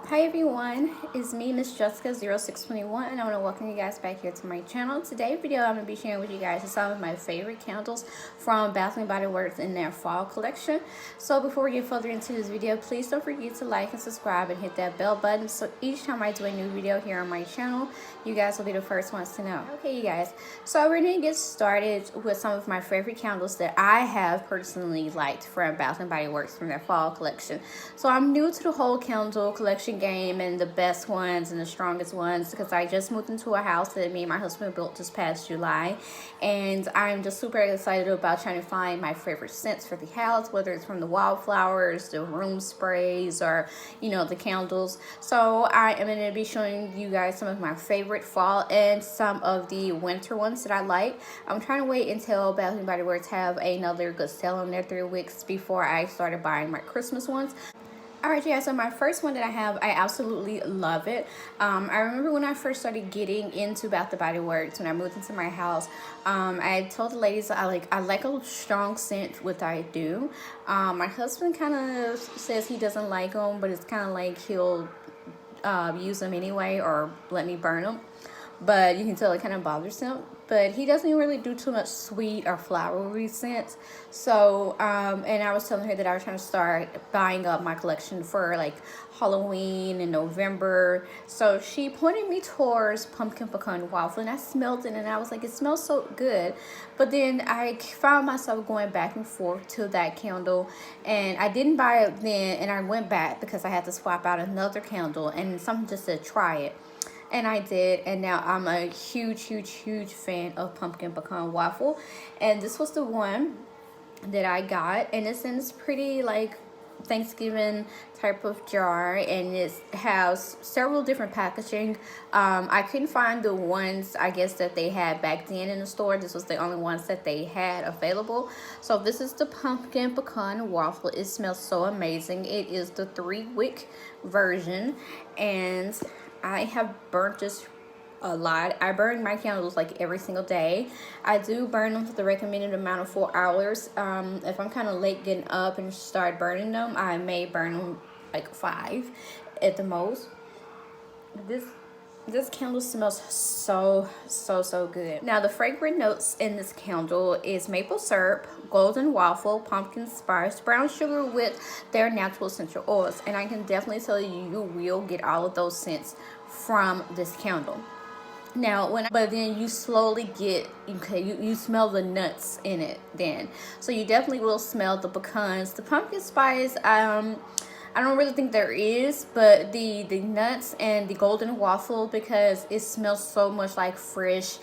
Hi everyone, it's me, Miss Jessica0621, and I want to welcome you guys back here to my channel. Today's video, I'm going to be sharing with you guys some of my favorite candles from Bath&Body Works in their fall collection. So before we get further into this video, please don't forget to like and subscribe and hit that bell button so each time I do a new video here on my channel, you guys will be the first ones to know. Okay, you guys, so we're going to get started with some of my favorite candles that I have personally liked from Bath&Body Works from their fall collection. So I'm new to the whole candle collection game and the best ones and the strongest ones because I just moved into a house that me and my husband built this past July, and I'm just super excited about trying to find my favorite scents for the house, whether it's from the wildflowers, the room sprays, or the candles. So I am going to be showing you guys some of my favorite fall and some of the winter ones that I like. I'm trying to wait until Bath & Body Works have another good sale on their 3 weeks before I started buying my Christmas ones. Alright, yeah, so my first one that I have, I absolutely love it. I remember when I first started getting into Bath & Body Works, when I moved into my house, I told the ladies I like a strong scent, which I do. My husband kind of says he doesn't like them, but it's kind of like he'll use them anyway or let me burn them. But you can tell it kind of bothers him. But he doesn't really do too much sweet or flowery scents. So, and I was telling her that I was trying to start buying up my collection for like Halloween in November. So she pointed me towards Pumpkin Pecan Waffle, and I smelled it and I was like, it smells so good. But then I found myself going back and forth to that candle, and I didn't buy it then, and I went back because I had to swap out another candle, and someone just said try it. And I did, and now I'm a huge fan of Pumpkin Pecan Waffle. And this was the one that I got, and it's in this pretty like Thanksgiving type of jar, and it has several different packaging. I couldn't find the ones I guess that they had back then in the store. This was the only ones that they had available. So this is the Pumpkin Pecan Waffle. It smells so amazing. It is the 3-wick version, and I have burnt this a lot. I burn my candles like every single day. I do burn them for the recommended amount of 4 hours. If I'm kind of late getting up and start burning them, I may burn them like 5 at the most. This candle smells so good. Now the fragrant notes in this candle is maple syrup, golden waffle, pumpkin spice, brown sugar with their natural essential oils. And I can definitely tell you, you will get all of those scents from this candle. Now, but then you slowly get, you smell the nuts in it then. So you definitely will smell the pecans. The pumpkin spice, I don't really think there is, but the nuts and the golden waffle, because it smells so much like fresh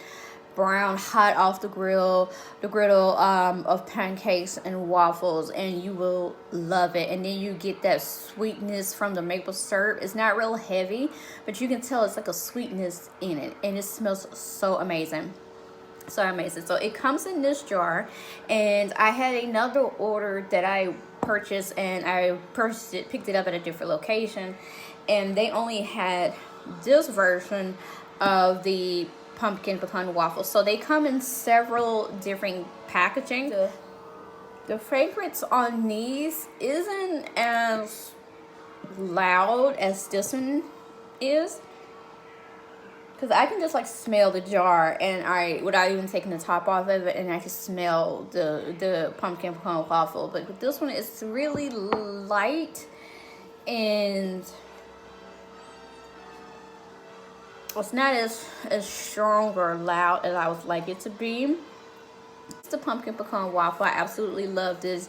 brown, hot off the griddle of pancakes and waffles, and you will love it. And then you get that sweetness from the maple syrup. It's not real heavy, but you can tell it's like a sweetness in it, and it smells so amazing. So amazing. So it comes in this jar, and I had another order that I purchased, and I picked it up at a different location, and they only had this version of the Pumpkin Pecan Waffle. So they come in several different packaging. The fragrance on these isn't as loud as this one is, because I can just like smell the jar, and without even taking the top off of it, and I can smell the Pumpkin Pecan Waffle. But with this one, it's really light, and it's not as strong or loud as I would like it to be. It's the Pumpkin Pecan Waffle. I absolutely love this.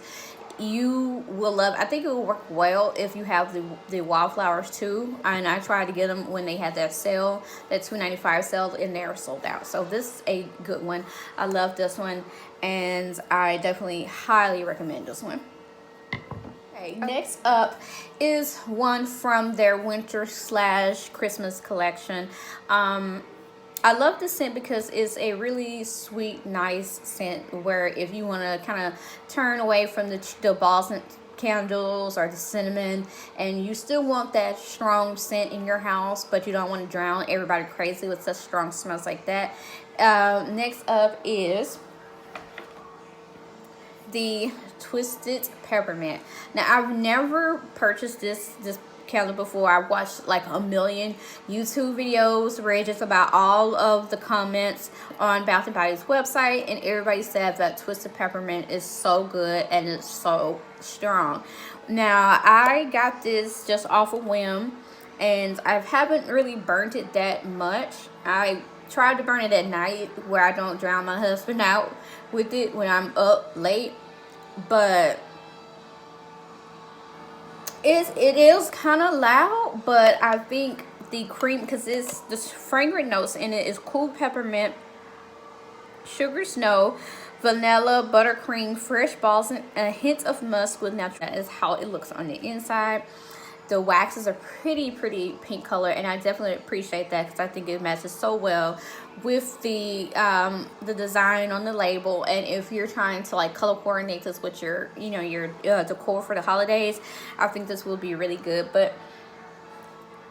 You will love, I think it will work well if you have the wildflowers too. And I tried to get them when they had that sale, that $2.95 sale, and they were sold out. So this is a good one. I love this one, and I definitely highly recommend this one. Okay, next up is one from their winter/Christmas collection. I love this scent because it's a really sweet, nice scent where if you want to kind of turn away from the balsam candles or the cinnamon, and you still want that strong scent in your house, but you don't want to drown everybody crazy with such strong smells like that. Next up is the Twisted Peppermint. Now, I've never purchased this candle before. I watched like a million YouTube videos where it's just about all of the comments on Bath & Body's website, and everybody said that Twisted Peppermint is so good and it's so strong. Now, I got this just off a whim, and I haven't really burnt it that much. I tried to burn it at night where I don't drown my husband out with it when I'm up late, but it is kind of loud. But I think the cream, because it's the fragrant notes in it is cool peppermint, sugar snow, vanilla, buttercream, fresh balsam, and a hint of musk with natural. That is how it looks on the inside. The wax is a pretty pink color, and I definitely appreciate that because I think it matches so well with the design on the label. And if you're trying to like color coordinate this with your your decor for the holidays, I think this will be really good. But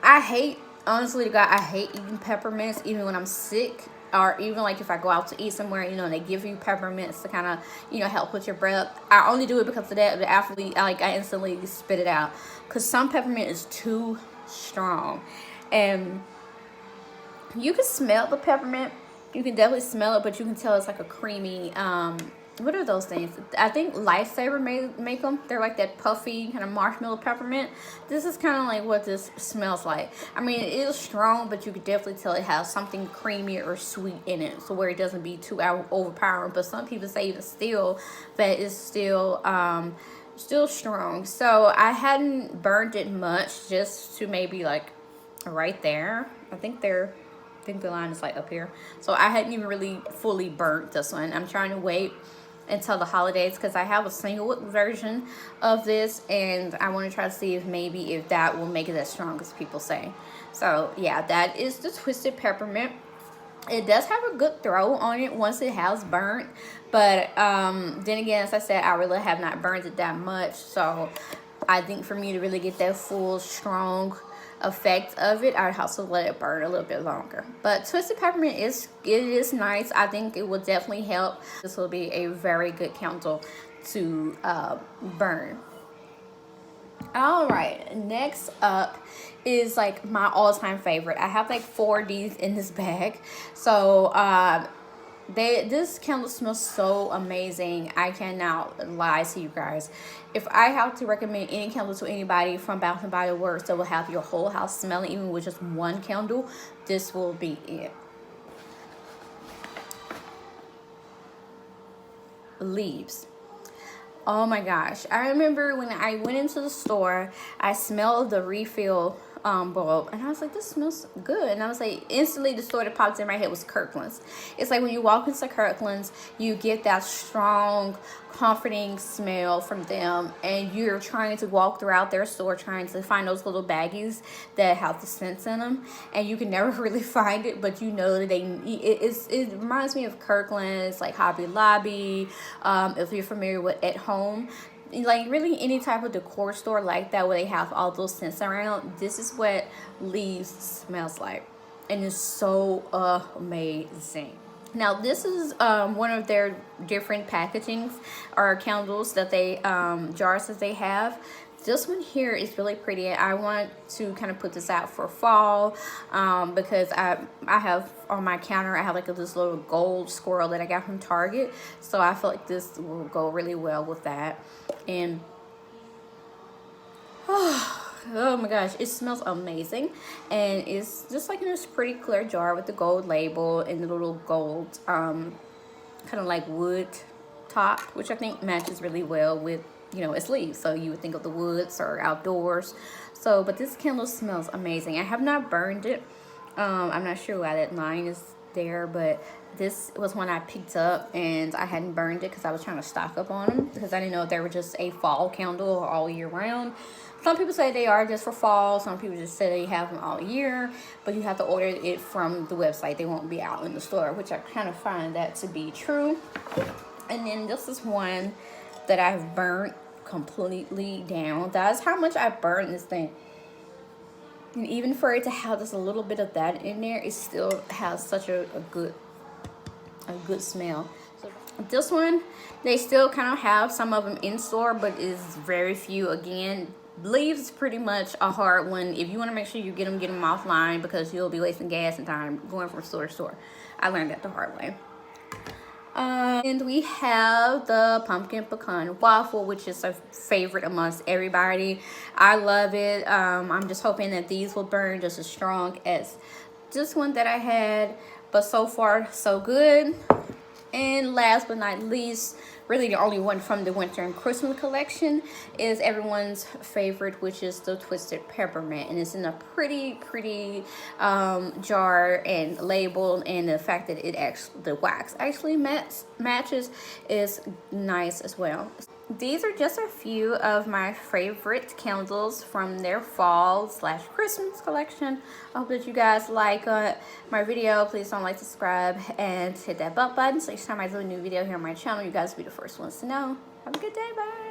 I hate, honestly to God, I hate eating peppermints even when I'm sick, or even like if I go out to eat somewhere, and they give you peppermints to kind of, help with your breath. I only do it because of that, but after I instantly spit it out because some peppermint is too strong. And you can smell the peppermint. You can definitely smell it, but you can tell it's like a creamy, what are those things? I think Lifesaver make them. They're like that puffy kind of marshmallow peppermint. This is kind of like what this smells like. I mean, it is strong, but you can definitely tell it has something creamy or sweet in it, so where it doesn't be too overpowering. But some people say even still that it's still strong. So I hadn't burned it much, just to maybe like right there. I think the line is like up here. So I hadn't even really fully burnt this one. I'm trying to wait until the holidays because I have a single version of this, and I want to try to see if that will make it as strong as people say. So yeah, that is the Twisted Peppermint. It does have a good throw on it once it has burnt, but then again, as I said, I really have not burned it that much. So I think for me to really get that full strong effect of it, I'd also let it burn a little bit longer. But Twisted Peppermint is nice. I think it will definitely help. This will be a very good candle to burn. All right, next up is like my all-time favorite. I have like 4 of these in this bag. So this candle smells so amazing. I cannot lie to you guys. If I have to recommend any candle to anybody from Bath & Body Works that will have your whole house smelling, even with just one candle, this will be it. Leaves. Oh my gosh. I remember when I went into the store, I smelled the refill bulb, and I was like, this smells good. And I was like, instantly the store that popped in my head was Kirkland's. It's like when you walk into Kirkland's, you get that strong, comforting smell from them, and you're trying to walk throughout their store trying to find those little baggies that have the scents in them, and you can never really find it, but you know that it reminds me of Kirkland's, like Hobby Lobby, if you're familiar with At Home. Like really any type of decor store like that where they have all those scents around, this is what Leaves smells like, and it's so amazing. Now this is one of their different packagings or candles that they jars that they have. This one here is really pretty. I want to kind of put this out for fall because I have on my counter, I have like this little gold squirrel that I got from Target. So I feel like this will go really well with that. And oh my gosh, it smells amazing. And it's just like in this pretty clear jar with the gold label and the little gold kind of like wood top, which I think matches really well with its leaves. So you would think of the woods or outdoors. So, but this candle smells amazing. I have not burned it. I'm not sure why that line is there, but this was one I picked up, and I hadn't burned it because I was trying to stock up on them because I didn't know if they were just a fall candle all year round. Some people say they are just for fall. Some people just say they have them all year, but you have to order it from the website. They won't be out in the store, which I kind of find that to be true. And then this is one that I've burnt completely down. That's how much I burned this thing. And even for it to have just a little bit of that in there, it still has such a good smell. So this one, they still kind of have some of them in store, but is very few. Again, Leaves is pretty much a hard one. If you want to make sure you get them offline, because you'll be wasting gas and time going from store to store. I learned that the hard way. And we have the pumpkin pecan waffle, which is a favorite amongst everybody. I love it. I'm just hoping that these will burn just as strong as this one that I had, but so far so good. And last but not least, really the only one from the winter and Christmas collection, is everyone's favorite, which is the twisted peppermint, and it's in a pretty jar and labeled, and the fact that the wax actually matches is nice as well. These are just a few of my favorite candles from their fall/Christmas collection. I hope that you guys like my video. Please don't like, subscribe, and hit that bell button so each time I do a new video here on my channel, you guys will be the first ones to know. Have a good day. Bye.